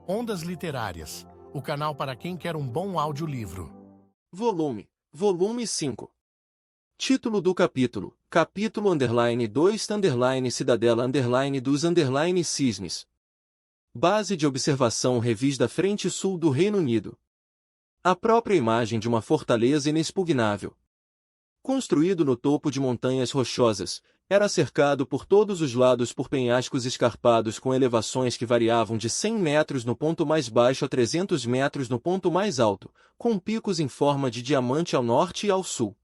Ondas Literárias, o canal para quem quer um bom audiolivro. Volume 5. Título do capítulo: Capítulo _2 Cidadela dos _Cisnes. Base de observação revista frente sul do Reino Unido. A própria imagem de uma fortaleza inexpugnável. Construído no topo de montanhas rochosas, era cercado por todos os lados por penhascos escarpados com elevações que variavam de 100 metros no ponto mais baixo a 300 metros no ponto mais alto, com picos em forma de diamante ao norte e ao sul.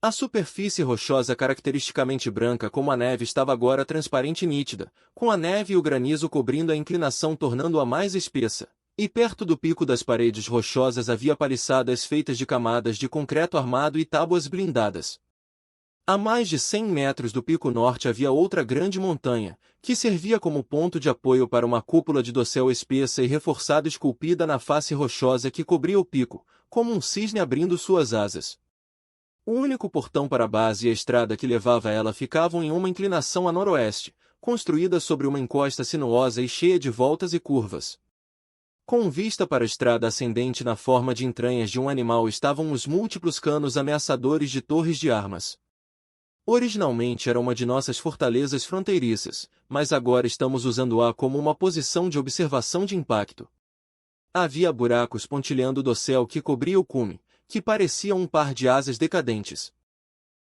A superfície rochosa caracteristicamente branca como a neve estava agora transparente e nítida, com a neve e o granizo cobrindo a inclinação tornando-a mais espessa, e perto do pico das paredes rochosas havia paliçadas feitas de camadas de concreto armado e tábuas blindadas. A mais de 100 metros do pico norte havia outra grande montanha, que servia como ponto de apoio para uma cúpula de dossel espessa e reforçada esculpida na face rochosa que cobria o pico, como um cisne abrindo suas asas. O único portão para a base e a estrada que levava a ela ficavam em uma inclinação a noroeste, construída sobre uma encosta sinuosa e cheia de voltas e curvas. Com vista para a estrada ascendente na forma de entranhas de um animal estavam os múltiplos canos ameaçadores de torres de armas. Originalmente era uma de nossas fortalezas fronteiriças, mas agora estamos usando-a como uma posição de observação de impacto. Havia buracos pontilhando o dossel que cobria o cume, que parecia um par de asas decadentes.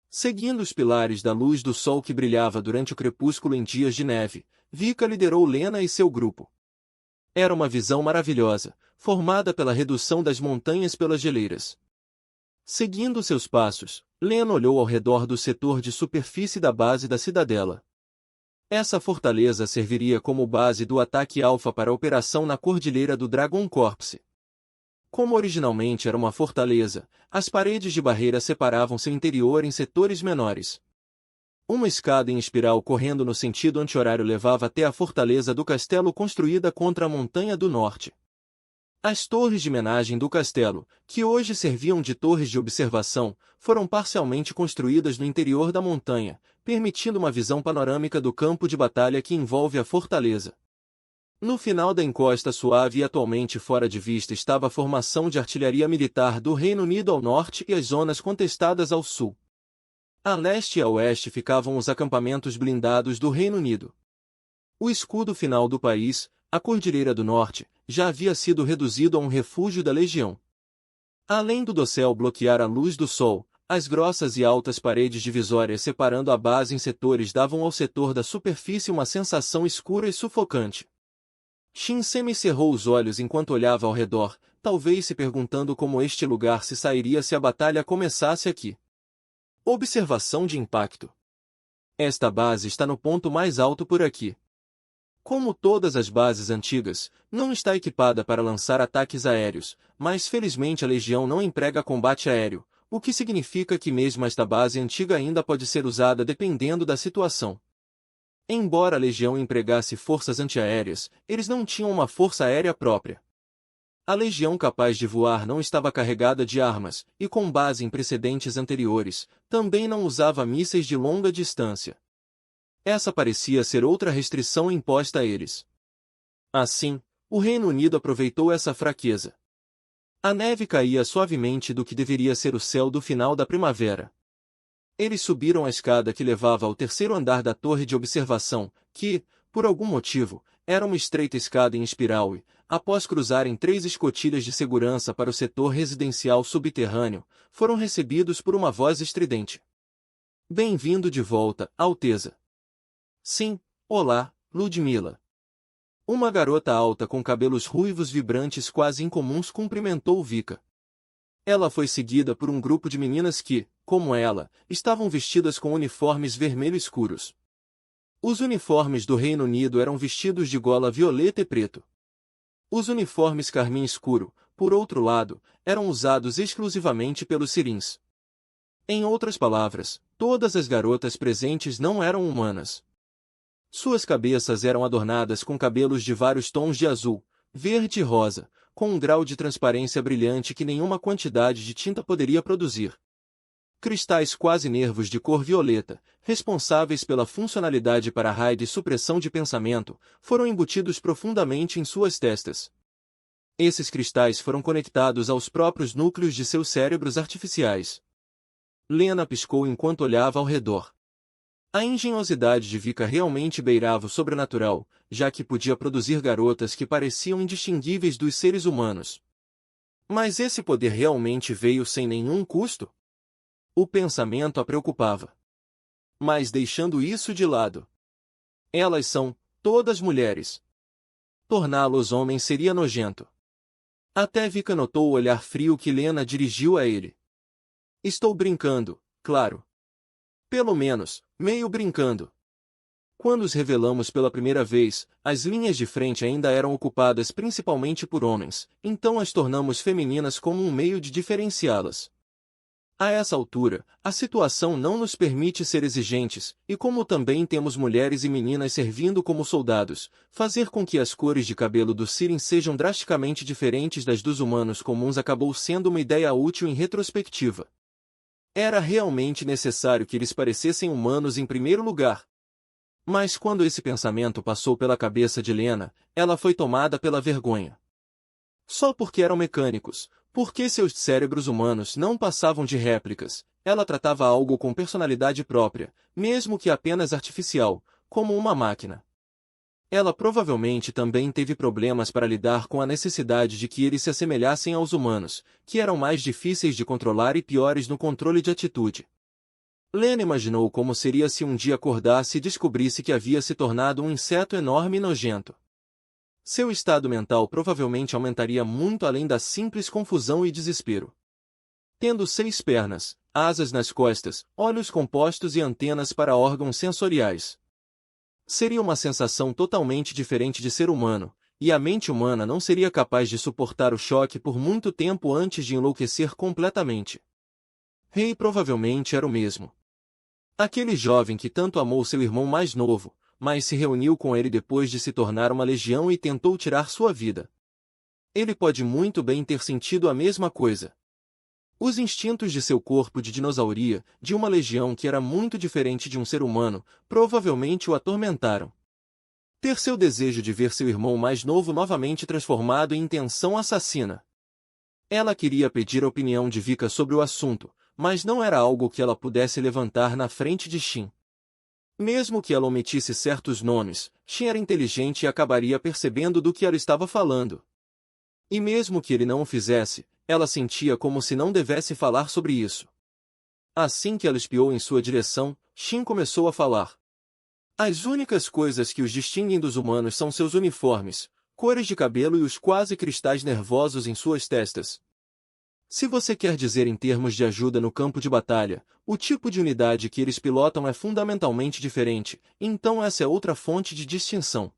Seguindo os pilares da luz do sol que brilhava durante o crepúsculo em dias de neve, Vika liderou Lena e seu grupo. Era uma visão maravilhosa, formada pela redução das montanhas pelas geleiras. Seguindo seus passos, Lena olhou ao redor do setor de superfície da base da cidadela. Essa fortaleza serviria como base do ataque alfa para a operação na cordilheira do Dragon Corps. Como originalmente era uma fortaleza, as paredes de barreira separavam seu interior em setores menores. Uma escada em espiral correndo no sentido anti-horário levava até a fortaleza do castelo construída contra a montanha do norte. As torres de menagem do castelo, que hoje serviam de torres de observação, foram parcialmente construídas no interior da montanha, permitindo uma visão panorâmica do campo de batalha que envolve a fortaleza. No final da encosta suave e atualmente fora de vista estava a formação de artilharia militar do Reino Unido ao norte e as zonas contestadas ao sul. A leste e a oeste ficavam os acampamentos blindados do Reino Unido. O escudo final do país, a Cordilheira do Norte, já havia sido reduzido a um refúgio da legião. Além do dossel bloquear a luz do sol, as grossas e altas paredes divisórias separando a base em setores davam ao setor da superfície uma sensação escura e sufocante. Shin semicerrou os olhos enquanto olhava ao redor, talvez se perguntando como este lugar se sairia se a batalha começasse aqui. Observação de impacto. Esta base está no ponto mais alto por aqui. Como todas as bases antigas, não está equipada para lançar ataques aéreos, mas felizmente a Legião não emprega combate aéreo, o que significa que mesmo esta base antiga ainda pode ser usada dependendo da situação. Embora a Legião empregasse forças antiaéreas, eles não tinham uma força aérea própria. A Legião capaz de voar não estava carregada de armas, e com base em precedentes anteriores, também não usava mísseis de longa distância. Essa parecia ser outra restrição imposta a eles. Assim, o Reino Unido aproveitou essa fraqueza. A neve caía suavemente do que deveria ser o céu do final da primavera. Eles subiram a escada que levava ao terceiro andar da torre de observação, que, por algum motivo, era uma estreita escada em espiral e, após cruzarem 3 escotilhas de segurança para o setor residencial subterrâneo, foram recebidos por uma voz estridente. Bem-vindo de volta, Alteza. Sim, olá, Ludmila. Uma garota alta com cabelos ruivos vibrantes quase incomuns cumprimentou Vika. Ela foi seguida por um grupo de meninas que, como ela, estavam vestidas com uniformes vermelho escuros. Os uniformes do Reino Unido eram vestidos de gola violeta e preto. Os uniformes carmim escuro, por outro lado, eram usados exclusivamente pelos sirins. Em outras palavras, todas as garotas presentes não eram humanas. Suas cabeças eram adornadas com cabelos de vários tons de azul, verde e rosa, com um grau de transparência brilhante que nenhuma quantidade de tinta poderia produzir. Cristais quase nervos de cor violeta, responsáveis pela funcionalidade para raid e supressão de pensamento, foram embutidos profundamente em suas testas. Esses cristais foram conectados aos próprios núcleos de seus cérebros artificiais. Lena piscou enquanto olhava ao redor. A engenhosidade de Vika realmente beirava o sobrenatural, já que podia produzir garotas que pareciam indistinguíveis dos seres humanos. Mas esse poder realmente veio sem nenhum custo? O pensamento a preocupava. Mas deixando isso de lado. Elas são, todas mulheres. Torná-los homens seria nojento. Até Vika notou o olhar frio que Lena dirigiu a ele. Estou brincando, claro. Pelo menos, meio brincando. Quando os revelamos pela primeira vez, as linhas de frente ainda eram ocupadas principalmente por homens, então as tornamos femininas como um meio de diferenciá-las. A essa altura, a situação não nos permite ser exigentes, e como também temos mulheres e meninas servindo como soldados, fazer com que as cores de cabelo dos Siren sejam drasticamente diferentes das dos humanos comuns acabou sendo uma ideia útil em retrospectiva. Era realmente necessário que eles parecessem humanos em primeiro lugar. Mas quando esse pensamento passou pela cabeça de Lena, ela foi tomada pela vergonha. Só porque eram mecânicos, porque seus cérebros humanos não passavam de réplicas, ela tratava algo com personalidade própria, mesmo que apenas artificial, como uma máquina. Ela provavelmente também teve problemas para lidar com a necessidade de que eles se assemelhassem aos humanos, que eram mais difíceis de controlar e piores no controle de atitude. Lena imaginou como seria se um dia acordasse e descobrisse que havia se tornado um inseto enorme e nojento. Seu estado mental provavelmente aumentaria muito além da simples confusão e desespero. Tendo 6 pernas, asas nas costas, olhos compostos e antenas para órgãos sensoriais. Seria uma sensação totalmente diferente de ser humano, e a mente humana não seria capaz de suportar o choque por muito tempo antes de enlouquecer completamente. Rei provavelmente era o mesmo. Aquele jovem que tanto amou seu irmão mais novo, mas se reuniu com ele depois de se tornar uma legião e tentou tirar sua vida. Ele pode muito bem ter sentido a mesma coisa. Os instintos de seu corpo de dinossauria, de uma legião que era muito diferente de um ser humano, provavelmente o atormentaram. Ter seu desejo de ver seu irmão mais novo novamente transformado em intenção assassina. Ela queria pedir a opinião de Vika sobre o assunto, mas não era algo que ela pudesse levantar na frente de Shin. Mesmo que ela omitisse certos nomes, Shin era inteligente e acabaria percebendo do que ela estava falando. E mesmo que ele não o fizesse, ela sentia como se não devesse falar sobre isso. Assim que ela espiou em sua direção, Shin começou a falar. As únicas coisas que os distinguem dos humanos são seus uniformes, cores de cabelo e os quase cristais nervosos em suas testas. Se você quer dizer em termos de ajuda no campo de batalha, o tipo de unidade que eles pilotam é fundamentalmente diferente, então essa é outra fonte de distinção.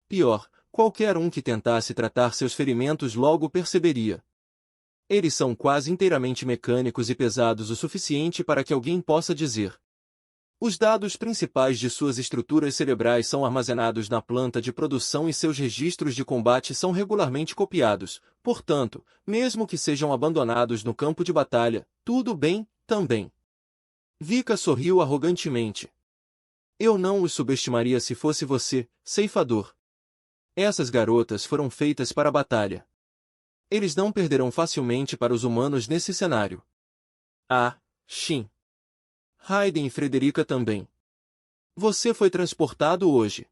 Pior, qualquer um que tentasse tratar seus ferimentos logo perceberia. Eles são quase inteiramente mecânicos e pesados o suficiente para que alguém possa dizer. Os dados principais de suas estruturas cerebrais são armazenados na planta de produção e seus registros de combate são regularmente copiados, portanto, mesmo que sejam abandonados no campo de batalha, tudo bem, também. Vika sorriu arrogantemente. Eu não os subestimaria se fosse você, ceifador. Essas garotas foram feitas para a batalha. Eles não perderão facilmente para os humanos nesse cenário. Ah, Shin. Raiden e Frederica também. Você foi transportado hoje.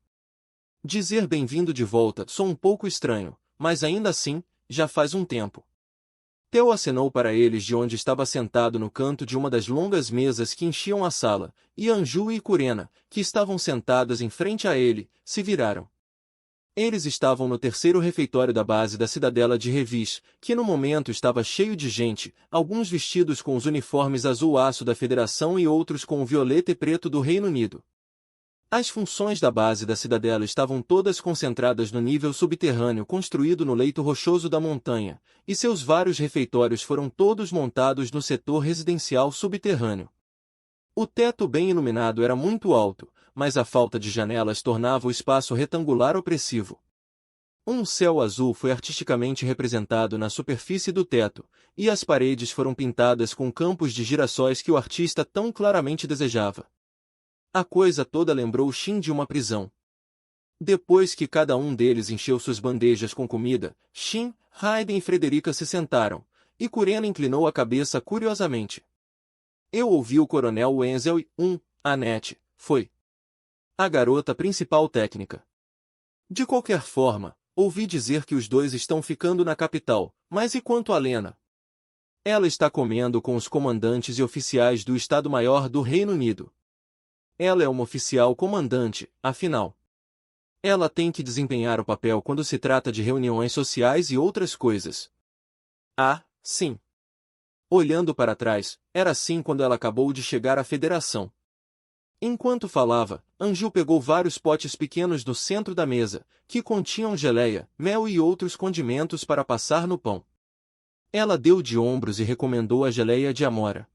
Dizer bem-vindo de volta soa um pouco estranho, mas ainda assim, já faz um tempo. Theo acenou para eles de onde estava sentado no canto de uma das longas mesas que enchiam a sala, e Anju e Kurena, que estavam sentadas em frente a ele, se viraram. Eles estavam no terceiro refeitório da base da cidadela de Revis, que no momento estava cheio de gente, alguns vestidos com os uniformes azul-aço da Federação e outros com o violeta e preto do Reino Unido. As funções da base da cidadela estavam todas concentradas no nível subterrâneo construído no leito rochoso da montanha, e seus vários refeitórios foram todos montados no setor residencial subterrâneo. O teto bem iluminado era muito alto, mas a falta de janelas tornava o espaço retangular opressivo. Um céu azul foi artisticamente representado na superfície do teto, e as paredes foram pintadas com campos de girassóis que o artista tão claramente desejava. A coisa toda lembrou Shin de uma prisão. Depois que cada um deles encheu suas bandejas com comida, Shin, Raiden e Frederica se sentaram, e Kurena inclinou a cabeça curiosamente. Eu ouvi o coronel Wenzel e, Annette, foi a garota principal técnica. De qualquer forma, ouvi dizer que os dois estão ficando na capital, mas e quanto a Lena? Ela está comendo com os comandantes e oficiais do Estado-Maior do Reino Unido. Ela é uma oficial comandante, afinal. Ela tem que desempenhar o papel quando se trata de reuniões sociais e outras coisas. Ah, sim. Olhando para trás, era assim quando ela acabou de chegar à Federação. Enquanto falava, Anju pegou vários potes pequenos do centro da mesa, que continham geleia, mel e outros condimentos para passar no pão. Ela deu de ombros e recomendou a geleia de amora.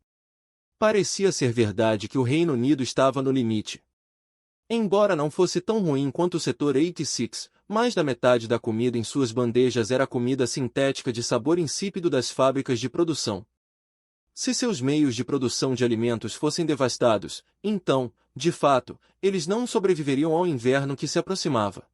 Parecia ser verdade que o Reino Unido estava no limite. Embora não fosse tão ruim quanto o setor 86, mais da metade da comida em suas bandejas era comida sintética de sabor insípido das fábricas de produção. Se seus meios de produção de alimentos fossem devastados, então, de fato, eles não sobreviveriam ao inverno que se aproximava.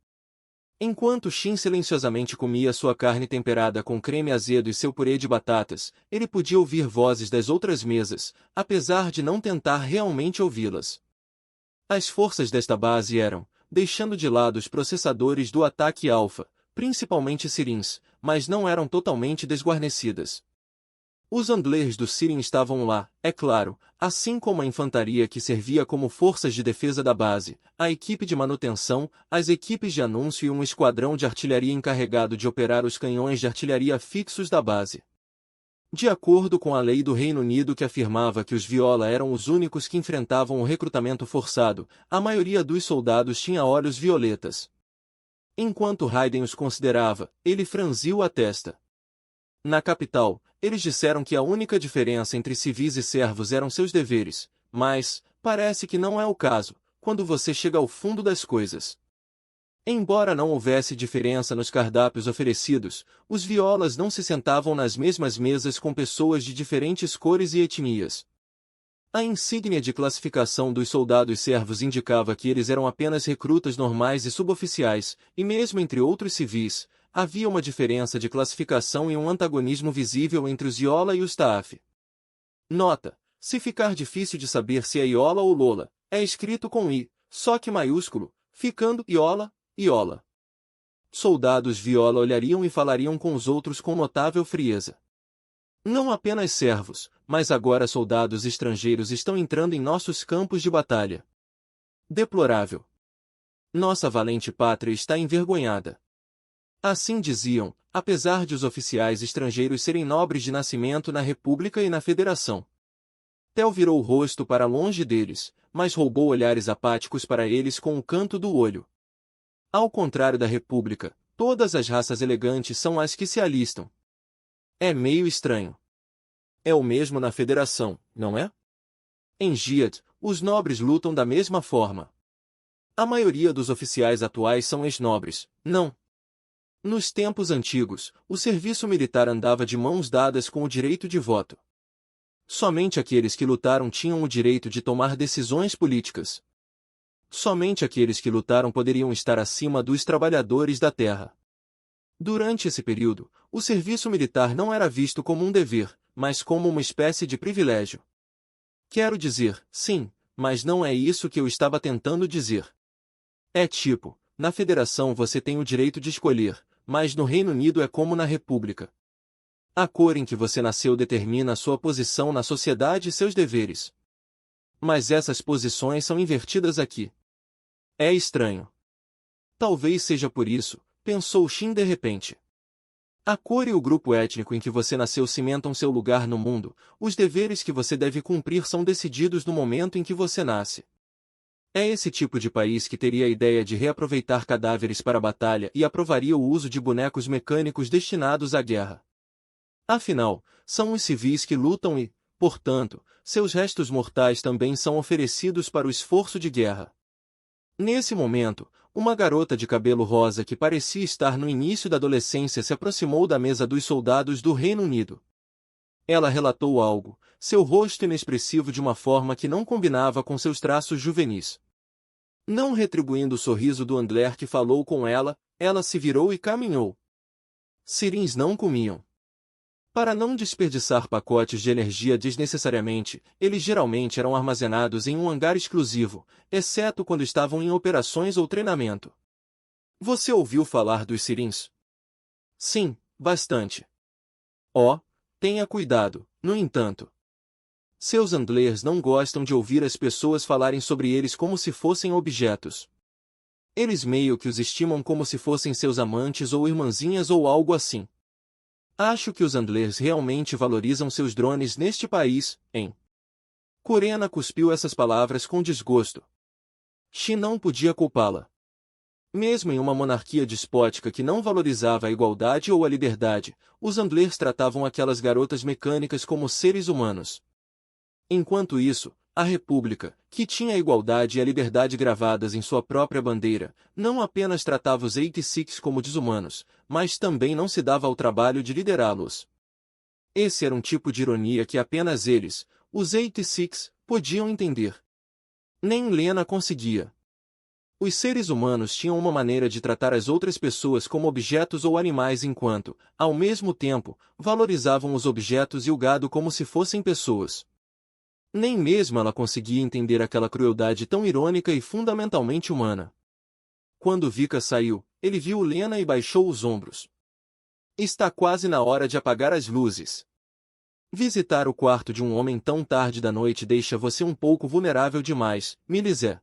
Enquanto Shin silenciosamente comia sua carne temperada com creme azedo e seu purê de batatas, ele podia ouvir vozes das outras mesas, apesar de não tentar realmente ouvi-las. As forças desta base eram, deixando de lado os processadores do ataque alfa, principalmente Sirins, mas não eram totalmente desguarnecidas. Os Andlers do Sirin estavam lá, é claro, assim como a infantaria que servia como forças de defesa da base, a equipe de manutenção, as equipes de anúncio e um esquadrão de artilharia encarregado de operar os canhões de artilharia fixos da base. De acordo com a lei do Reino Unido que afirmava que os Viola eram os únicos que enfrentavam o recrutamento forçado, a maioria dos soldados tinha olhos violetas. Enquanto Raiden os considerava, ele franziu a testa. Na capital, eles disseram que a única diferença entre civis e servos eram seus deveres, mas, parece que não é o caso, quando você chega ao fundo das coisas. Embora não houvesse diferença nos cardápios oferecidos, os violas não se sentavam nas mesmas mesas com pessoas de diferentes cores e etnias. A insígnia de classificação dos soldados servos indicava que eles eram apenas recrutas normais e suboficiais, e mesmo entre outros civis, havia uma diferença de classificação e um antagonismo visível entre os Iola e os Taaf. Nota: se ficar difícil de saber se é Iola ou Lola, é escrito com I, só que maiúsculo, ficando Iola, Iola. Soldados Viola olhariam e falariam com os outros com notável frieza. Não apenas servos, mas agora soldados estrangeiros estão entrando em nossos campos de batalha. Deplorável. Nossa valente pátria está envergonhada. Assim diziam, apesar de os oficiais estrangeiros serem nobres de nascimento na República e na Federação. Tel virou o rosto para longe deles, mas roubou olhares apáticos para eles com o canto do olho. Ao contrário da República, todas as raças elegantes são as que se alistam. É meio estranho. É o mesmo na Federação, não é? Em Giat, os nobres lutam da mesma forma. A maioria dos oficiais atuais são ex-nobres, não? Nos tempos antigos, o serviço militar andava de mãos dadas com o direito de voto. Somente aqueles que lutaram tinham o direito de tomar decisões políticas. Somente aqueles que lutaram poderiam estar acima dos trabalhadores da terra. Durante esse período, o serviço militar não era visto como um dever, mas como uma espécie de privilégio. Quero dizer, sim, mas não é isso que eu estava tentando dizer. É tipo, na Federação você tem o direito de escolher, mas no Reino Unido é como na República. A cor em que você nasceu determina a sua posição na sociedade e seus deveres. Mas essas posições são invertidas aqui. É estranho. Talvez seja por isso, pensou Shin de repente. A cor e o grupo étnico em que você nasceu cimentam seu lugar no mundo, os deveres que você deve cumprir são decididos no momento em que você nasce. É esse tipo de país que teria a ideia de reaproveitar cadáveres para a batalha e aprovaria o uso de bonecos mecânicos destinados à guerra. Afinal, são os civis que lutam e, portanto, seus restos mortais também são oferecidos para o esforço de guerra. Nesse momento, Uma garota de cabelo rosa que parecia estar no início da adolescência se aproximou da mesa dos soldados do Reino Unido. Ela relatou algo, seu rosto inexpressivo de uma forma que não combinava com seus traços juvenis. Não retribuindo o sorriso do Andler que falou com ela, ela se virou e caminhou. Sirins não comiam. Para não desperdiçar pacotes de energia desnecessariamente, eles geralmente eram armazenados em um hangar exclusivo, exceto quando estavam em operações ou treinamento. Você ouviu falar dos sirins? Sim, bastante. Oh, tenha cuidado, no entanto. Seus Andlers não gostam de ouvir as pessoas falarem sobre eles como se fossem objetos. Eles meio que os estimam como se fossem seus amantes ou irmãzinhas ou algo assim. Acho que os Andlers realmente valorizam seus drones neste país, hein? Corena cuspiu essas palavras com desgosto. Xi não podia culpá-la. Mesmo em uma monarquia despótica que não valorizava a igualdade ou a liberdade, os Andlers tratavam aquelas garotas mecânicas como seres humanos. Enquanto isso, a República, que tinha a igualdade e a liberdade gravadas em sua própria bandeira, não apenas tratava os 86 como desumanos, mas também não se dava ao trabalho de liderá-los. Esse era um tipo de ironia que apenas eles, os 86, podiam entender. Nem Lena conseguia. Os seres humanos tinham uma maneira de tratar as outras pessoas como objetos ou animais enquanto, ao mesmo tempo, valorizavam os objetos e o gado como se fossem pessoas. Nem mesmo ela conseguia entender aquela crueldade tão irônica e fundamentalmente humana. Quando Vika saiu, ele viu Lena e baixou os ombros. Está quase na hora de apagar as luzes. Visitar o quarto de um homem tão tarde da noite deixa você um pouco vulnerável demais, Milizé.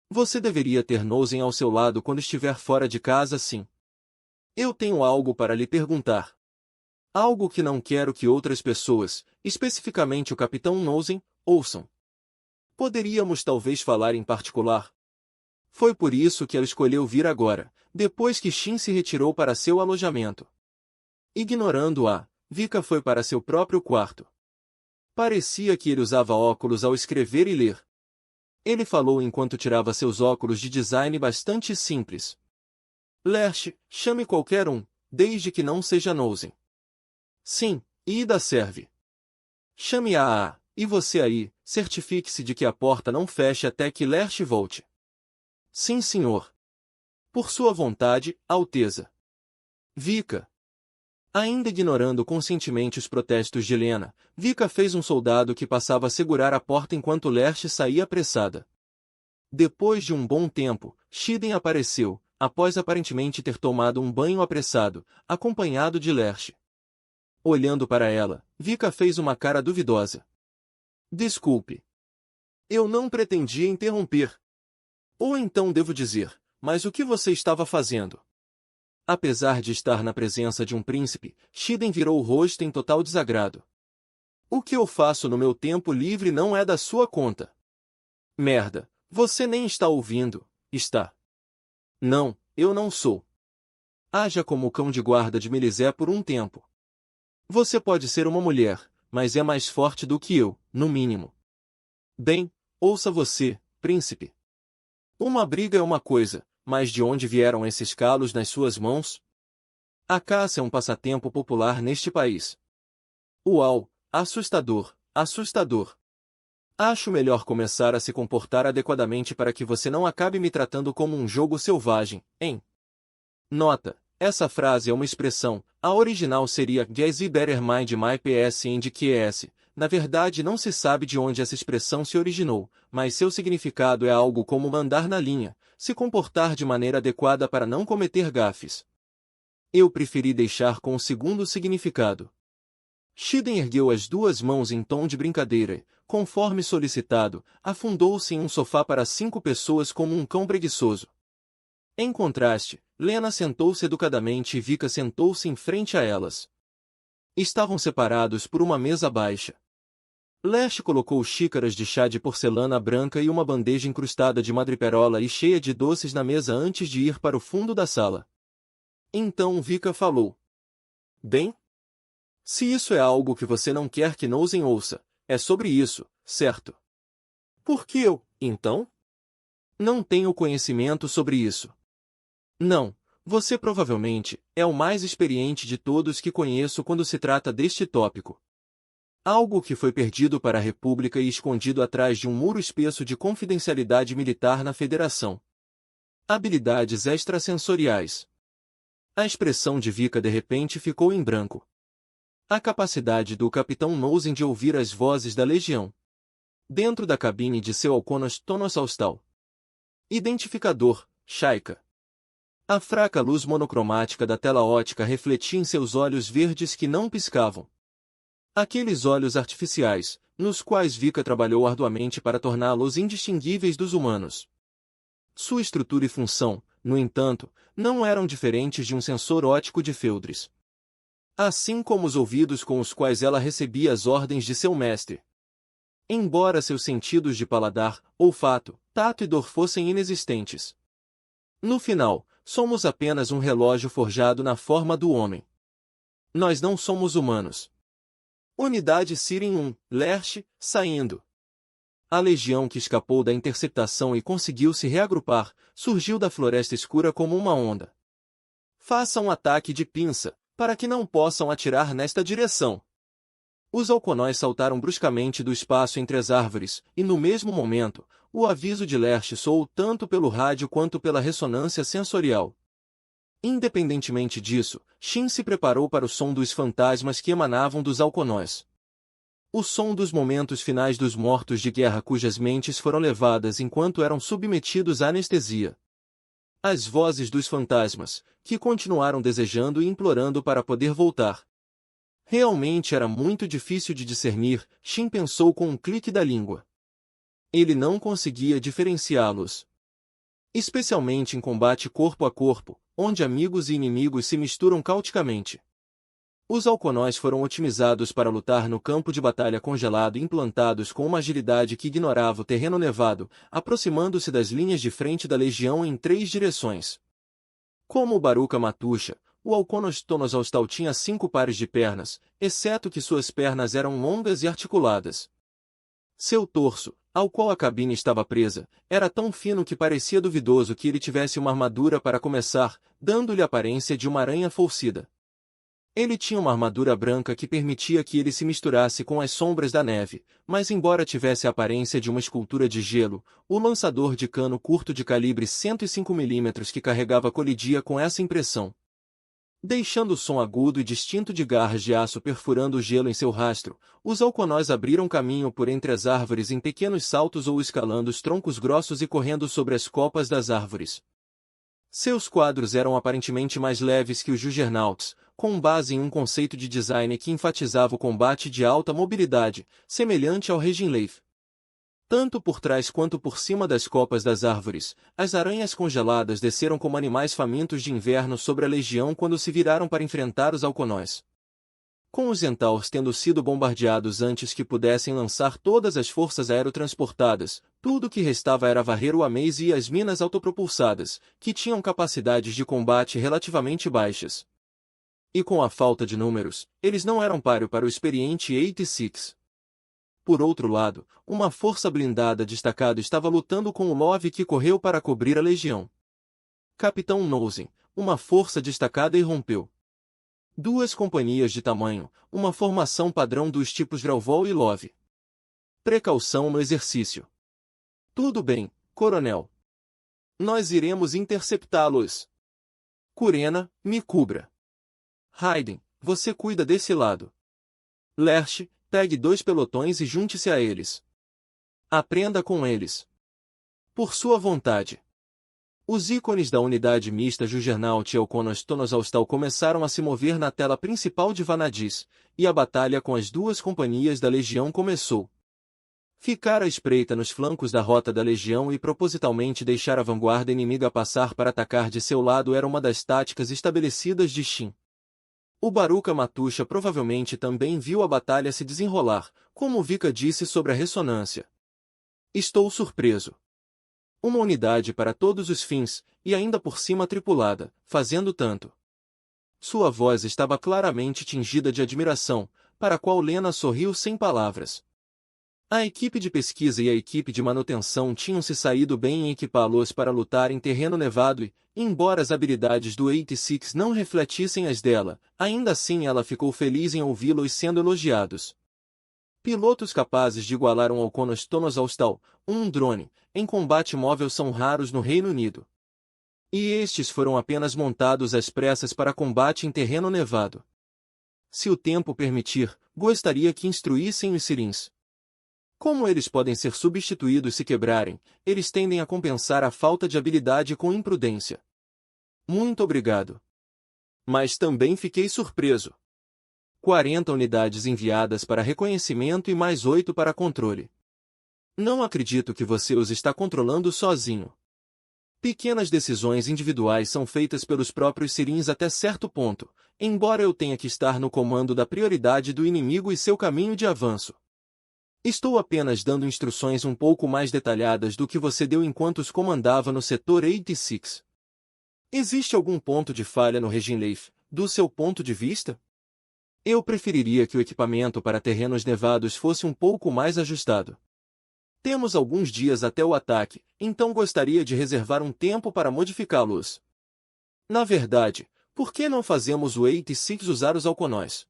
Você deveria ter Nozen ao seu lado quando estiver fora de casa, sim. Eu tenho algo para lhe perguntar. Algo que não quero que outras pessoas, especificamente o Capitão Nozen, ouçam. Poderíamos talvez falar em particular? Foi por isso que ela escolheu vir agora, depois que Shin se retirou para seu alojamento. Ignorando-a, Vika foi para seu próprio quarto. Parecia que ele usava óculos ao escrever e ler. Ele falou enquanto tirava seus óculos de design bastante simples. Lerch, chame qualquer um, desde que não seja Nozen. Sim, Ida serve. Chame a e você aí, certifique-se de que a porta não feche até que Lerch volte. Sim, senhor. Por sua vontade, Alteza. Vika. Ainda ignorando conscientemente os protestos de Lena, Vika fez um soldado que passava a segurar a porta enquanto Lerch saía apressada. Depois de um bom tempo, Shiden apareceu, após aparentemente ter tomado um banho apressado, acompanhado de Lerch. Olhando para ela, Vika fez uma cara duvidosa. Desculpe. Eu não pretendia interromper. Ou então devo dizer, mas o que você estava fazendo? Apesar de estar na presença de um príncipe, Shiden virou o rosto em total desagrado. O que eu faço no meu tempo livre não é da sua conta. Merda, você nem está ouvindo, está? Não, eu não sou. Haja como o cão de guarda de Milizé por um tempo. Você pode ser uma mulher, mas é mais forte do que eu, no mínimo. Bem, ouça você, príncipe. Uma briga é uma coisa, mas de onde vieram esses calos nas suas mãos? A caça é um passatempo popular neste país. Uau, assustador, assustador. Acho melhor começar a se comportar adequadamente para que você não acabe me tratando como um jogo selvagem, hein? Nota, essa frase é uma expressão, a original seria Guess you better mind my PS and QS. Na verdade não se sabe de onde essa expressão se originou, mas seu significado é algo como mandar na linha, se comportar de maneira adequada para não cometer gafes. Eu preferi deixar com o segundo significado. Shiden ergueu as duas mãos em tom de brincadeira e, conforme solicitado, afundou-se em um sofá para 5 pessoas como um cão preguiçoso. Em contraste, Lena sentou-se educadamente e Vika sentou-se em frente a elas. Estavam separados por uma mesa baixa. Lerch colocou xícaras de chá de porcelana branca e uma bandeja incrustada de madreperola e cheia de doces na mesa antes de ir para o fundo da sala. Então Vika falou. Bem? Se isso é algo que você não quer que Nozen ouça, é sobre isso, certo? Por que eu, então? Não tenho conhecimento sobre isso. Não, você provavelmente é o mais experiente de todos que conheço quando se trata deste tópico. Algo que foi perdido para a República e escondido atrás de um muro espesso de confidencialidade militar na Federação. Habilidades extrasensoriais. A expressão de Vika de repente ficou em branco. A capacidade do Capitão Knowsen de ouvir as vozes da Legião. Dentro da cabine de seu Alconos Tonosaustal. Identificador, Shaika. A fraca luz monocromática da tela ótica refletia em seus olhos verdes que não piscavam. Aqueles olhos artificiais, nos quais Vika trabalhou arduamente para torná-los indistinguíveis dos humanos. Sua estrutura e função, no entanto, não eram diferentes de um sensor óptico de feltres. Assim como os ouvidos com os quais ela recebia as ordens de seu mestre. Embora seus sentidos de paladar, olfato, tato e dor fossem inexistentes. No final, somos apenas um relógio forjado na forma do homem. Nós não somos humanos. Unidade Siren 1, Lerche, saindo. A legião que escapou da interceptação e conseguiu se reagrupar, surgiu da floresta escura como uma onda. Faça um ataque de pinça, para que não possam atirar nesta direção. Os alconóis saltaram bruscamente do espaço entre as árvores, e no mesmo momento, o aviso de Lerche soou tanto pelo rádio quanto pela ressonância sensorial. Independentemente disso, Shin se preparou para o som dos fantasmas que emanavam dos alconóis. O som dos momentos finais dos mortos de guerra cujas mentes foram levadas enquanto eram submetidos à anestesia. As vozes dos fantasmas, que continuaram desejando e implorando para poder voltar. Realmente era muito difícil de discernir, Shin pensou com um clique da língua. Ele não conseguia diferenciá-los. Especialmente em combate corpo a corpo, onde amigos e inimigos se misturam caoticamente. Os alconóis foram otimizados para lutar no campo de batalha congelado e implantados com uma agilidade que ignorava o terreno nevado, aproximando-se das linhas de frente da legião em 3 direções. Como o Baruca Matusha, o Alconos Tonosaustal tinha 5 pares de pernas, exceto que suas pernas eram longas e articuladas. Seu torso, ao qual a cabine estava presa, era tão fino que parecia duvidoso que ele tivesse uma armadura para começar, dando-lhe a aparência de uma aranha falsida. Ele tinha uma armadura branca que permitia que ele se misturasse com as sombras da neve, mas embora tivesse a aparência de uma escultura de gelo, o lançador de cano curto de calibre 105 mm que carregava colidia com essa impressão. Deixando o som agudo e distinto de garras de aço perfurando o gelo em seu rastro, os alconóis abriram caminho por entre as árvores em pequenos saltos ou escalando os troncos grossos e correndo sobre as copas das árvores. Seus quadros eram aparentemente mais leves que os Juggernauts, com base em um conceito de design que enfatizava o combate de alta mobilidade, semelhante ao Reginleif. Tanto por trás quanto por cima das copas das árvores, as aranhas congeladas desceram como animais famintos de inverno sobre a legião quando se viraram para enfrentar os alconóis. Com os Centaurs tendo sido bombardeados antes que pudessem lançar todas as forças aerotransportadas, tudo o que restava era varrer o Amaze e as minas autopropulsadas, que tinham capacidades de combate relativamente baixas. E com a falta de números, eles não eram páreo para o experiente 86. Por outro lado, uma força blindada destacada estava lutando com o Love que correu para cobrir a legião. Capitão Knowsen, uma força destacada irrompeu. 2 companhias de tamanho, uma formação padrão dos tipos Grauvoll e Love. Precaução no exercício. Tudo bem, coronel. Nós iremos interceptá-los. Kurena, me cubra. Raiden, você cuida desse lado. Lerche, pegue 2 pelotões e junte-se a eles. Aprenda com eles. Por sua vontade. Os ícones da unidade mista Juggernaut e Alconos Tonosaustal começaram a se mover na tela principal de Vanadis, e a batalha com as 2 companhias da legião começou. Ficar à espreita nos flancos da rota da legião e propositalmente deixar a vanguarda inimiga passar para atacar de seu lado era uma das táticas estabelecidas de Shin. O Baruca Matusha provavelmente também viu a batalha se desenrolar, como Vika disse sobre a ressonância. Estou surpreso. Uma unidade para todos os fins, e ainda por cima tripulada, fazendo tanto. Sua voz estava claramente tingida de admiração, para a qual Lena sorriu sem palavras. A equipe de pesquisa e a equipe de manutenção tinham se saído bem em equipá-los para lutar em terreno nevado e, embora as habilidades do 86 não refletissem as dela, ainda assim ela ficou feliz em ouvi-los sendo elogiados. Pilotos capazes de igualar um Alconos Tonos Austral, um drone, em combate móvel são raros no Reino Unido. E estes foram apenas montados às pressas para combate em terreno nevado. Se o tempo permitir, gostaria que instruíssem os Sirins. Como eles podem ser substituídos se quebrarem, eles tendem a compensar a falta de habilidade com imprudência. Muito obrigado. Mas também fiquei surpreso. 40 unidades enviadas para reconhecimento e mais 8 para controle. Não acredito que você os está controlando sozinho. Pequenas decisões individuais são feitas pelos próprios Sirins até certo ponto, embora eu tenha que estar no comando da prioridade do inimigo e seu caminho de avanço. Estou apenas dando instruções um pouco mais detalhadas do que você deu enquanto os comandava no setor 86. Existe algum ponto de falha no Reginleif, do seu ponto de vista? Eu preferiria que o equipamento para terrenos nevados fosse um pouco mais ajustado. Temos alguns dias até o ataque, então gostaria de reservar um tempo para modificá-los. Na verdade, por que não fazemos o 86 usar os Alconóis?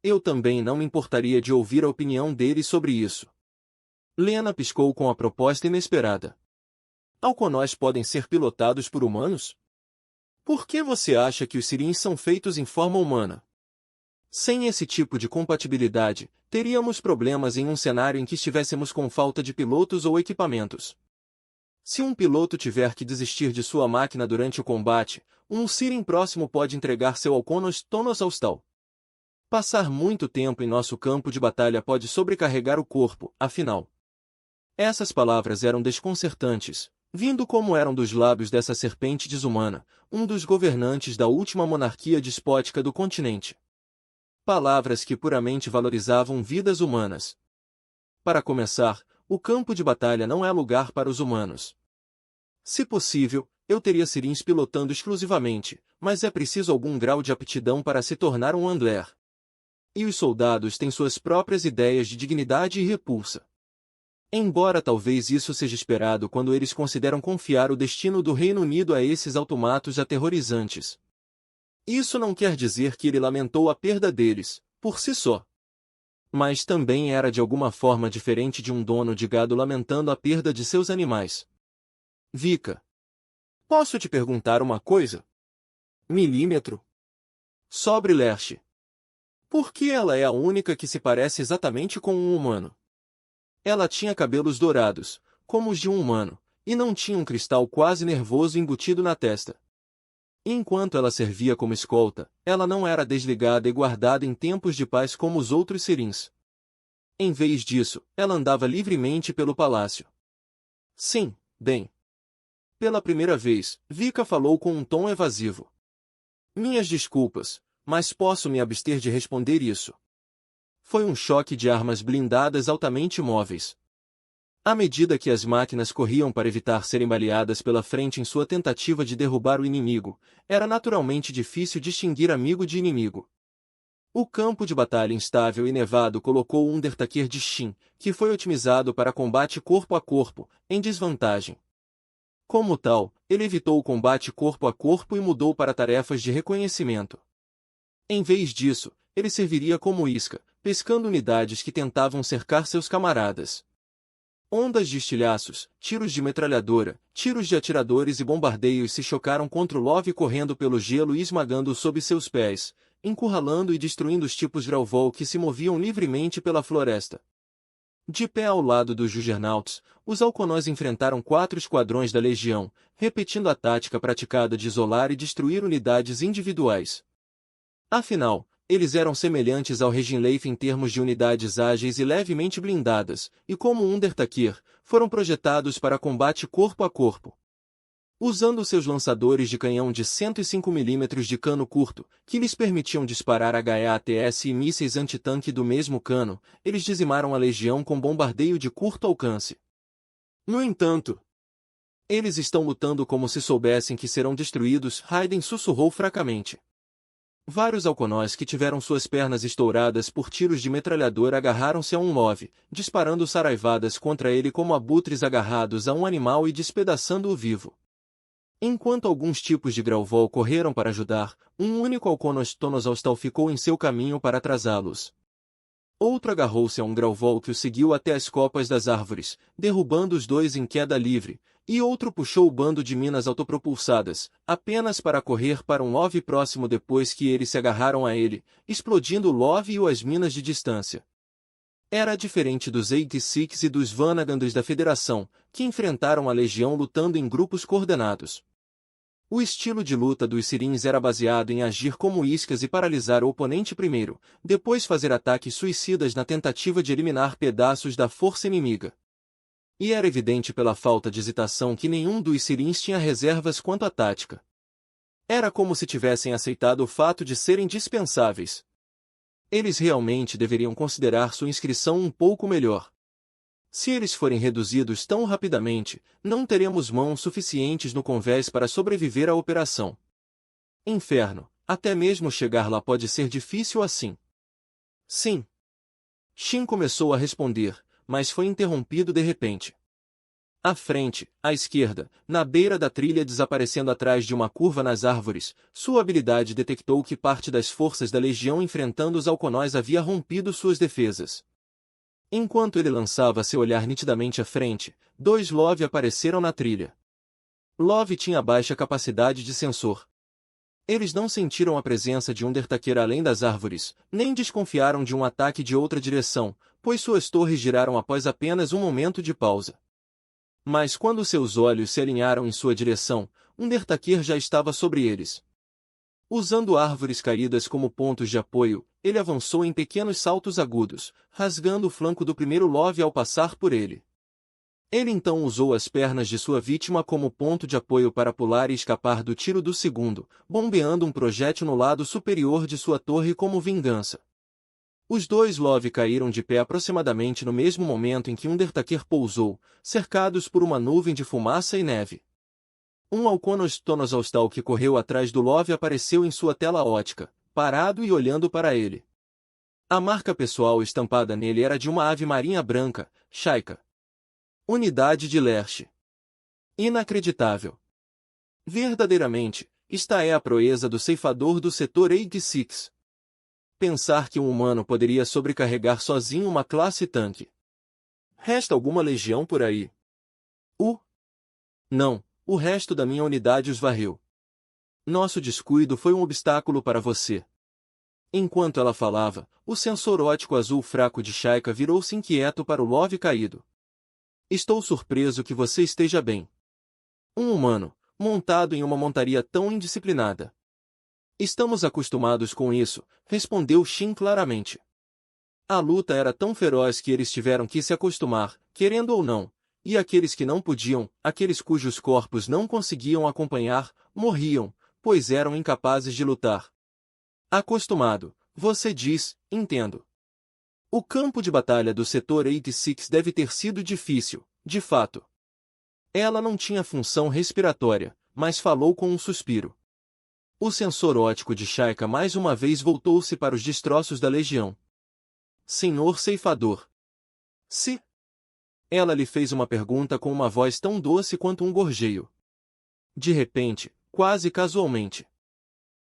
Eu também não me importaria de ouvir a opinião deles sobre isso. Lena piscou com a proposta inesperada. Alconóis podem ser pilotados por humanos? Por que você acha que os Sirins são feitos em forma humana? Sem esse tipo de compatibilidade, teríamos problemas em um cenário em que estivéssemos com falta de pilotos ou equipamentos. Se um piloto tiver que desistir de sua máquina durante o combate, um Sirin próximo pode entregar seu Alconos Tonos Austral. Passar muito tempo em nosso campo de batalha pode sobrecarregar o corpo, afinal. Essas palavras eram desconcertantes, vindo como eram dos lábios dessa serpente desumana, um dos governantes da última monarquia despótica do continente. Palavras que puramente valorizavam vidas humanas. Para começar, o campo de batalha não é lugar para os humanos. Se possível, eu teria Sirins pilotando exclusivamente, mas é preciso algum grau de aptidão para se tornar um Andler. E os soldados têm suas próprias ideias de dignidade e repulsa. Embora talvez isso seja esperado quando eles consideram confiar o destino do Reino Unido a esses automatos aterrorizantes. Isso não quer dizer que ele lamentou a perda deles, por si só. Mas também era de alguma forma diferente de um dono de gado lamentando a perda de seus animais. Vika. Posso te perguntar uma coisa? Milímetro. Sobre Lerche. Por que ela é a única que se parece exatamente com um humano? Ela tinha cabelos dourados, como os de um humano, e não tinha um cristal quase nervoso embutido na testa. Enquanto ela servia como escolta, ela não era desligada e guardada em tempos de paz como os outros Sirins. Em vez disso, ela andava livremente pelo palácio. Sim, bem. Pela primeira vez, Vika falou com um tom evasivo. Minhas desculpas, mas posso me abster de responder isso. Foi um choque de armas blindadas altamente móveis. À medida que as máquinas corriam para evitar serem baleadas pela frente em sua tentativa de derrubar o inimigo, era naturalmente difícil distinguir amigo de inimigo. O campo de batalha instável e nevado colocou o Undertaker de Shin, que foi otimizado para combate corpo a corpo, em desvantagem. Como tal, ele evitou o combate corpo a corpo e mudou para tarefas de reconhecimento. Em vez disso, ele serviria como isca, pescando unidades que tentavam cercar seus camaradas. Ondas de estilhaços, tiros de metralhadora, tiros de atiradores e bombardeios se chocaram contra o Love correndo pelo gelo e esmagando-o sob seus pés, encurralando e destruindo os tipos Grauvolk que se moviam livremente pela floresta. De pé ao lado dos Juggernauts, os Alconóis enfrentaram 4 esquadrões da Legião, repetindo a tática praticada de isolar e destruir unidades individuais. Afinal, eles eram semelhantes ao Reginleif em termos de unidades ágeis e levemente blindadas, e como Undertaker, foram projetados para combate corpo a corpo. Usando seus lançadores de canhão de 105 mm de cano curto, que lhes permitiam disparar HEATS e mísseis antitanque do mesmo cano, eles dizimaram a legião com bombardeio de curto alcance. No entanto, eles estão lutando como se soubessem que serão destruídos, Raiden sussurrou fracamente. Vários alconóis que tiveram suas pernas estouradas por tiros de metralhadora agarraram-se a um love, disparando saraivadas contra ele como abutres agarrados a um animal e despedaçando-o vivo. Enquanto alguns tipos de Grauvoll correram para ajudar, um único Alconos Tonosaustal ficou em seu caminho para atrasá-los. Outro agarrou-se a um Grauvoll que o seguiu até as copas das árvores, derrubando os dois em queda livre, e outro puxou o bando de minas autopropulsadas, apenas para correr para um love próximo depois que eles se agarraram a ele, explodindo o love e as minas de distância. Era diferente dos 86 e dos Vanaganders da Federação, que enfrentaram a Legião lutando em grupos coordenados. O estilo de luta dos Sirins era baseado em agir como iscas e paralisar o oponente primeiro, depois fazer ataques suicidas na tentativa de eliminar pedaços da força inimiga. E era evidente pela falta de hesitação que nenhum dos Sirins tinha reservas quanto à tática. Era como se tivessem aceitado o fato de serem dispensáveis. Eles realmente deveriam considerar sua inscrição um pouco melhor. Se eles forem reduzidos tão rapidamente, não teremos mãos suficientes no convés para sobreviver à operação. Inferno, até mesmo chegar lá pode ser difícil assim. Sim. Shin começou a responder, mas foi interrompido de repente. À frente, à esquerda, na beira da trilha desaparecendo atrás de uma curva nas árvores, sua habilidade detectou que parte das forças da Legião enfrentando os Alconóis havia rompido suas defesas. Enquanto ele lançava seu olhar nitidamente à frente, dois Love apareceram na trilha. Love tinha baixa capacidade de sensor. Eles não sentiram a presença de Undertaker além das árvores, nem desconfiaram de um ataque de outra direção, pois suas torres giraram após apenas um momento de pausa. Mas quando seus olhos se alinharam em sua direção, Undertaker já estava sobre eles. Usando árvores caídas como pontos de apoio, ele avançou em pequenos saltos agudos, rasgando o flanco do primeiro Love ao passar por ele. Ele então usou as pernas de sua vítima como ponto de apoio para pular e escapar do tiro do segundo, bombeando um projétil no lado superior de sua torre como vingança. Os dois Love caíram de pé aproximadamente no mesmo momento em que Undertaker pousou, cercados por uma nuvem de fumaça e neve. Um Alconos Tonosaustal que correu atrás do Love apareceu em sua tela ótica, parado e olhando para ele. A marca pessoal estampada nele era de uma ave marinha branca, Shaika. Unidade de Lerche. Inacreditável. Verdadeiramente, esta é a proeza do ceifador do setor 86. Pensar que um humano poderia sobrecarregar sozinho uma classe tanque. Resta alguma legião por aí? Não, o resto da minha unidade os varreu. Nosso descuido foi um obstáculo para você. Enquanto ela falava, o sensor óptico azul fraco de Shaika virou-se inquieto para o Love caído. Estou surpreso que você esteja bem. Um humano, montado em uma montaria tão indisciplinada. Estamos acostumados com isso, respondeu Shin claramente. A luta era tão feroz que eles tiveram que se acostumar, querendo ou não, e aqueles que não podiam, aqueles cujos corpos não conseguiam acompanhar, morriam, pois eram incapazes de lutar. Acostumado, você diz, entendo. O campo de batalha do setor 86 deve ter sido difícil, de fato. Ela não tinha função respiratória, mas falou com um suspiro. O sensor óptico de Shaika mais uma vez voltou-se para os destroços da legião. Senhor ceifador. Se? Ela lhe fez uma pergunta com uma voz tão doce quanto um gorjeio. De repente, quase casualmente.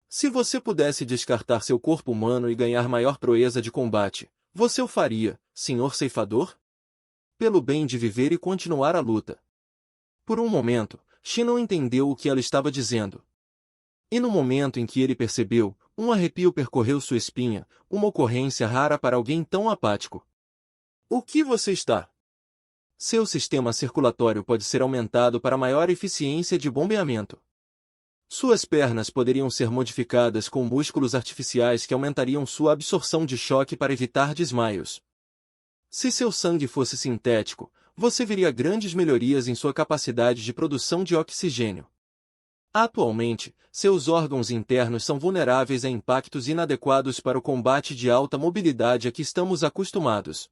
Se você pudesse descartar seu corpo humano e ganhar maior proeza de combate, você o faria, senhor ceifador? Pelo bem de viver e continuar a luta. Por um momento, Shin não entendeu o que ela estava dizendo. E no momento em que ele percebeu, um arrepio percorreu sua espinha, uma ocorrência rara para alguém tão apático. O que você está? Seu sistema circulatório pode ser aumentado para maior eficiência de bombeamento. Suas pernas poderiam ser modificadas com músculos artificiais que aumentariam sua absorção de choque para evitar desmaios. Se seu sangue fosse sintético, você veria grandes melhorias em sua capacidade de produção de oxigênio. Atualmente, seus órgãos internos são vulneráveis a impactos inadequados para o combate de alta mobilidade a que estamos acostumados.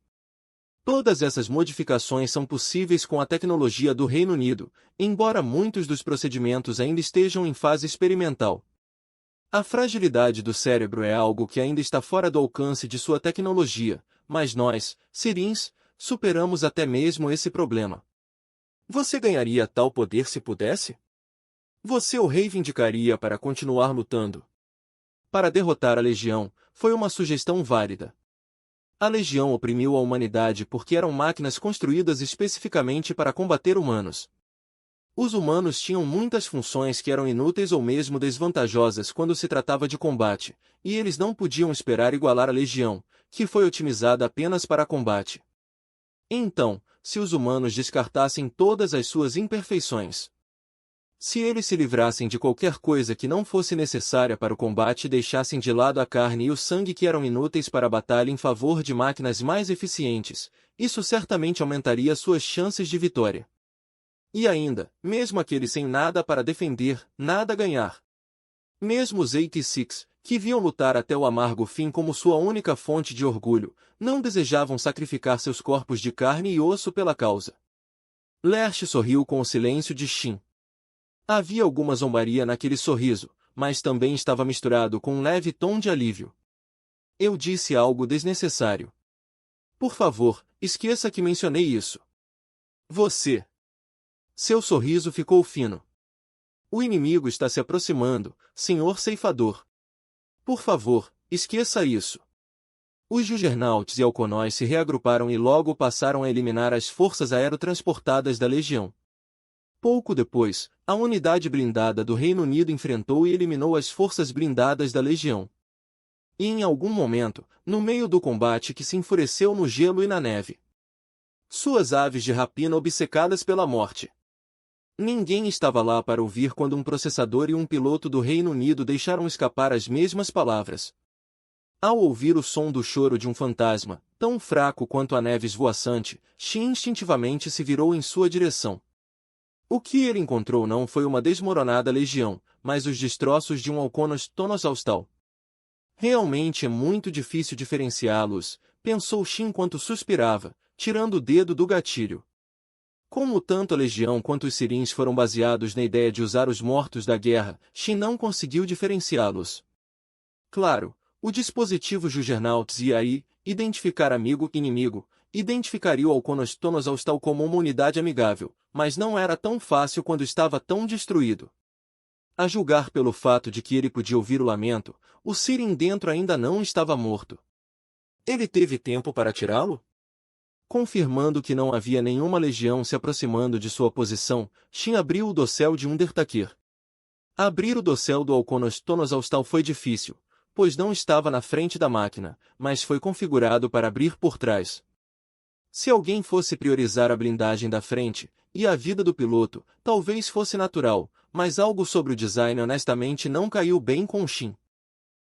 Todas essas modificações são possíveis com a tecnologia do Reino Unido, embora muitos dos procedimentos ainda estejam em fase experimental. A fragilidade do cérebro é algo que ainda está fora do alcance de sua tecnologia, mas nós, Sirins, superamos até mesmo esse problema. Você ganharia tal poder se pudesse? Você o reivindicaria para continuar lutando? Para derrotar a Legião, foi uma sugestão válida. A Legião oprimiu a humanidade porque eram máquinas construídas especificamente para combater humanos. Os humanos tinham muitas funções que eram inúteis ou mesmo desvantajosas quando se tratava de combate, e eles não podiam esperar igualar a Legião, que foi otimizada apenas para combate. Então, se os humanos descartassem todas as suas imperfeições, se eles se livrassem de qualquer coisa que não fosse necessária para o combate e deixassem de lado a carne e o sangue que eram inúteis para a batalha em favor de máquinas mais eficientes, isso certamente aumentaria suas chances de vitória. E ainda, mesmo aqueles sem nada para defender, nada a ganhar. Mesmo os 86, que viam lutar até o amargo fim como sua única fonte de orgulho, não desejavam sacrificar seus corpos de carne e osso pela causa. Lerch sorriu com o silêncio de Shin. Havia alguma zombaria naquele sorriso, mas também estava misturado com um leve tom de alívio. Eu disse algo desnecessário. Por favor, esqueça que mencionei isso. Você. Seu sorriso ficou fino. O inimigo está se aproximando, senhor ceifador. Por favor, esqueça isso. Os Juggernauts e Alconóis se reagruparam e logo passaram a eliminar as forças aerotransportadas da Legião. Pouco depois, a unidade blindada do Reino Unido enfrentou e eliminou as forças blindadas da Legião. E em algum momento, no meio do combate que se enfureceu no gelo e na neve, suas aves de rapina obcecadas pela morte. Ninguém estava lá para ouvir quando um processador e um piloto do Reino Unido deixaram escapar as mesmas palavras. Ao ouvir o som do choro de um fantasma, tão fraco quanto a neve esvoaçante, Shin instintivamente se virou em sua direção. O que ele encontrou não foi uma desmoronada legião, mas os destroços de um Alconos Tonosaustal. Realmente é muito difícil diferenciá-los, pensou Shin enquanto suspirava, tirando o dedo do gatilho. Como tanto a Legião quanto os Sirins foram baseados na ideia de usar os mortos da guerra, Shin não conseguiu diferenciá-los. Claro, o dispositivo Juggernauts ia aí, identificar amigo e inimigo, identificaria o Alconos Tonosaustal como uma unidade amigável, mas não era tão fácil quando estava tão destruído. A julgar pelo fato de que ele podia ouvir o lamento, o Sirin dentro ainda não estava morto. Ele teve tempo para tirá-lo? Confirmando que não havia nenhuma legião se aproximando de sua posição, Shin abriu o dossel de Undertaker. Abrir o dossel do Alconos Tonosaustal foi difícil, pois não estava na frente da máquina, mas foi configurado para abrir por trás. Se alguém fosse priorizar a blindagem da frente, e a vida do piloto, talvez fosse natural, mas algo sobre o design honestamente não caiu bem com Shin.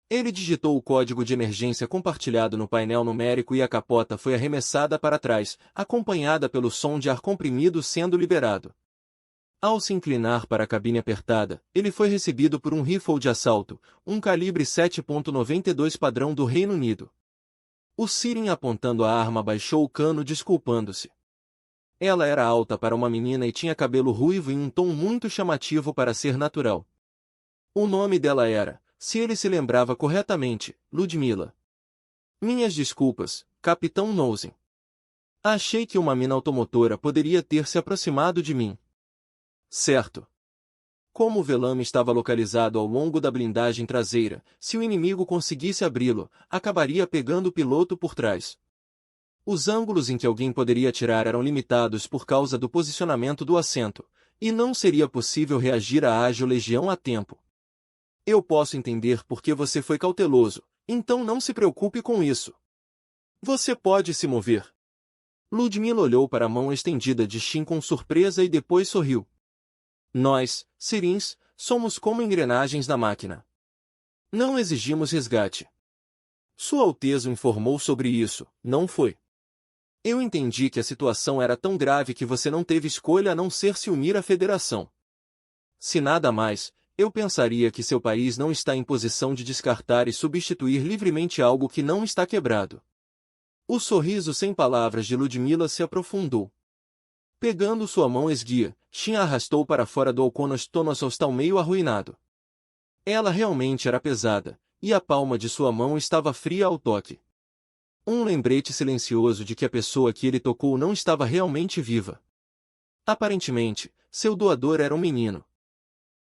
Ele digitou o código de emergência compartilhado no painel numérico e a capota foi arremessada para trás, acompanhada pelo som de ar comprimido sendo liberado. Ao se inclinar para a cabine apertada, ele foi recebido por um rifle de assalto, um calibre 7.92 padrão do Reino Unido. O Sirin apontando a arma baixou o cano desculpando-se. Ela era alta para uma menina e tinha cabelo ruivo em um tom muito chamativo para ser natural. O nome dela era, se ele se lembrava corretamente, Ludmilla. Minhas desculpas, Capitão Nozen. Achei que uma mina automotora poderia ter se aproximado de mim. Certo. Como o velame estava localizado ao longo da blindagem traseira, se o inimigo conseguisse abri-lo, acabaria pegando o piloto por trás. Os ângulos em que alguém poderia atirar eram limitados por causa do posicionamento do assento, e não seria possível reagir à ágil legião a tempo. Eu posso entender por que você foi cauteloso, então não se preocupe com isso. Você pode se mover. Ludmilla olhou para a mão estendida de Shin com surpresa e depois sorriu. Nós, Sirins, somos como engrenagens da máquina. Não exigimos resgate. Sua Alteza o informou sobre isso, não foi? Eu entendi que a situação era tão grave que você não teve escolha a não ser se unir à Federação. Se nada mais, eu pensaria que seu país não está em posição de descartar e substituir livremente algo que não está quebrado. O sorriso sem palavras de Ludmilla se aprofundou. Pegando sua mão esguia, Shin a arrastou para fora do Alconos Tonosaustal meio arruinado. Ela realmente era pesada, e a palma de sua mão estava fria ao toque. Um lembrete silencioso de que a pessoa que ele tocou não estava realmente viva. Aparentemente, seu doador era um menino.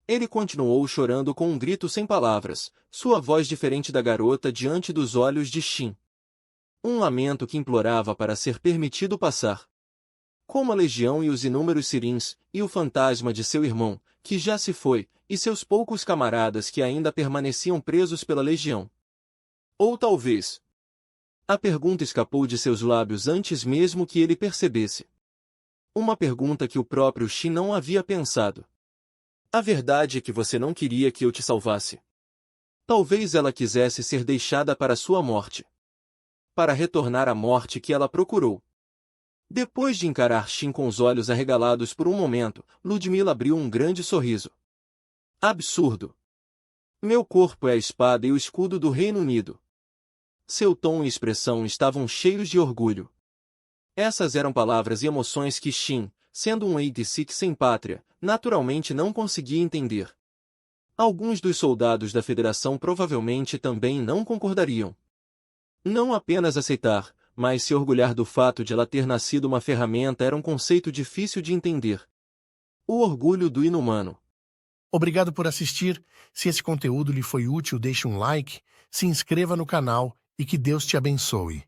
Ele continuou chorando com um grito sem palavras, sua voz diferente da garota diante dos olhos de Shin. Um lamento que implorava para ser permitido passar. Como a legião e os inúmeros sirins, e o fantasma de seu irmão, que já se foi, e seus poucos camaradas que ainda permaneciam presos pela legião. Ou talvez... A pergunta escapou de seus lábios antes mesmo que ele percebesse. Uma pergunta que o próprio Shin não havia pensado. A verdade é que você não queria que eu te salvasse. Talvez ela quisesse ser deixada para sua morte. Para retornar à morte que ela procurou. Depois de encarar Shin com os olhos arregalados por um momento, Ludmila abriu um grande sorriso. Absurdo. Meu corpo é a espada e o escudo do Reino Unido. Seu tom e expressão estavam cheios de orgulho. Essas eram palavras e emoções que Shin, sendo um 86 sem pátria, naturalmente não conseguia entender. Alguns dos soldados da Federação provavelmente também não concordariam. Não apenas aceitar, mas se orgulhar do fato de ela ter nascido uma ferramenta era um conceito difícil de entender. O orgulho do inumano. Obrigado por assistir. Se esse conteúdo lhe foi útil, deixe um like, se inscreva no canal e que Deus te abençoe.